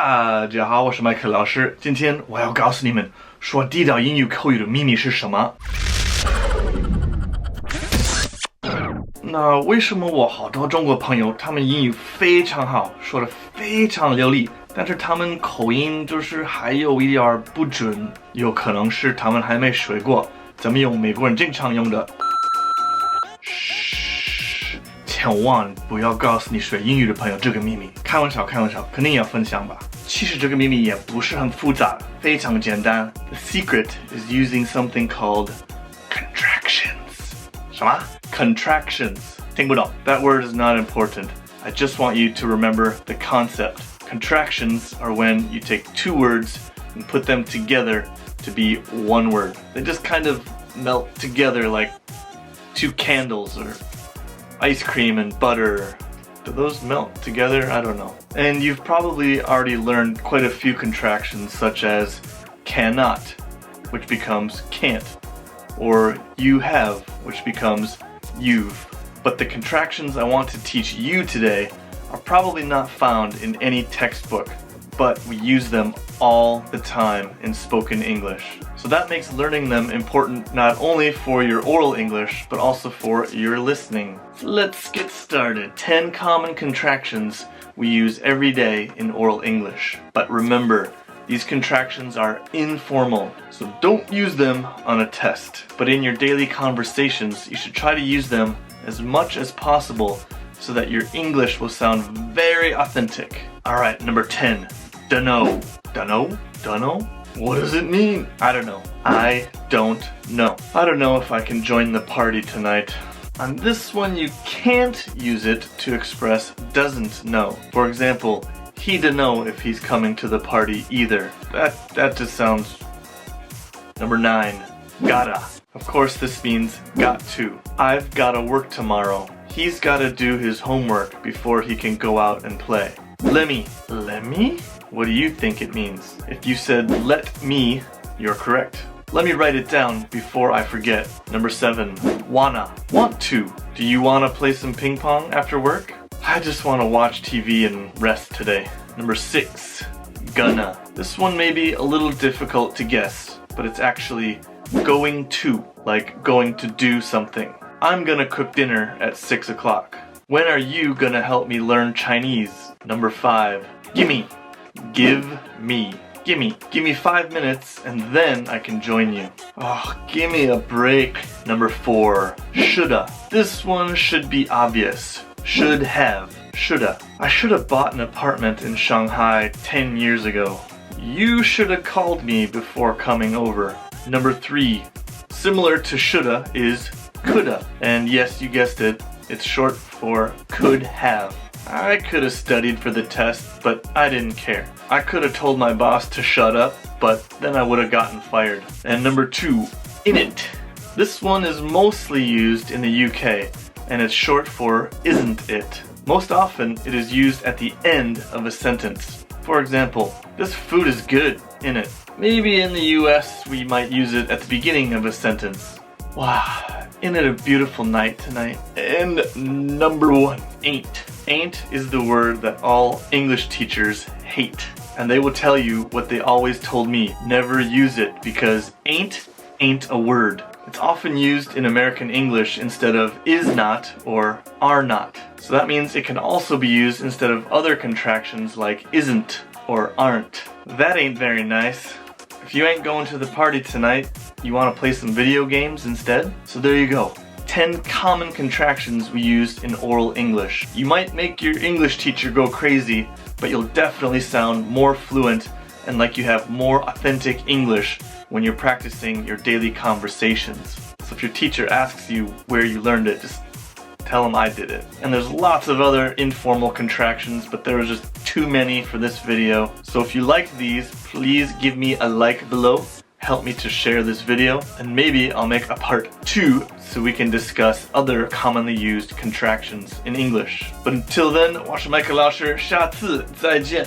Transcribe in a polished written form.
大家好，我是麦克老师。今天我要告诉你们，说地道英语口语的秘密是什么。那为什么我好多中国朋友，他们英语非常好，说得非常流利，但是他们口音就是还有一点不准，有可能是他们还没学过怎么用美国人经常用的。千万不要告诉你学英语的朋友这个秘密，开玩笑，肯定要分享吧。其实这个秘密也不是很复杂，非常简单。The secret is using something called contractions. 什么？ Contractions. 听不懂。That word is not important. I just want you to remember the concept. Contractions are when you take two words and put them together to be one word. They just kind of melt together like two candles or ice cream and butter. Do those melt together? I don't know. And you've probably already learned quite a few contractions such as cannot, which becomes can't, or you have, which becomes you've. But the contractions I want to teach you today are probably not found in any textbook, but we use them all the time in spoken English. So that makes learning them important not only for your oral English, but also for your listening. So let's get started. 10 common contractions we use every day in oral English. But remember, these contractions are informal, so don't use them on a test. But in your daily conversations, you should try to use them as much as possible so that your English will sound very authentic. Alright, number 10. Dunno. Dunno? Dunno? What does it mean? I don't know. I don't know. I don't know if I can join the party tonight. On this one, you can't use it to express doesn't know. For example, he don't know if he's coming to the party either. That just sounds... Number 9. Gotta. Of course, this means got to. I've gotta work tomorrow. He's gotta do his homework before he can go out and play. Lemme. Lemme? What do you think it means? If you said let me, you're correct. Let me write it down before I forget. Number 7. Wanna. Want to. Do you wanna play some ping pong after work? I just wanna watch TV and rest today. Number 6. Gonna. This one may be a little difficult to guess, but it's actually going to, like going to do something. I'm gonna cook dinner at 6 o'clock. When are you gonna help me learn Chinese? Number 5. Gimme. Give me. Gimme. Give me 5 minutes and then I can join you. Oh, give me a break. Number 4. Shoulda. This one should be obvious. Should have. Shoulda. I should have bought an apartment in Shanghai 10 years ago. You should have called me before coming over. Number 3. Similar to shoulda is coulda. And yes, you guessed it. It's short for could have. I could have studied for the test, but I didn't care. I could have told my boss to shut up, but then I would have gotten fired. And number 2, in it. This one is mostly used in the UK, and it's short for isn't it. Most often, it is used at the end of a sentence. For example, this food is good, innit? Maybe in the US, we might use it at the beginning of a sentence. Wow, isn't it a beautiful night tonight? And number 1, ain't. Ain't is the word that all English teachers hate. And they will tell you what they always told me. Never use it because ain't a word. It's often used in American English instead of is not or are not. So that means it can also be used instead of other contractions like isn't or aren't. That ain't very nice. If you ain't going to the party tonight, you want to play some video games instead? So there you go. 10 common contractions we use in oral English. You might make your English teacher go crazy, but you'll definitely sound more fluent and like you have more authentic English when you're practicing your daily conversations. So if your teacher asks you where you learned it, just tell them I did it. And there's lots of other informal contractions, but there was just too many for this video. So if you like these, please give me a like below. Help me to share this video, and maybe I'll make a part 2 so we can discuss other commonly used contractions in English. But until then, 我是麦克老师，下次再见。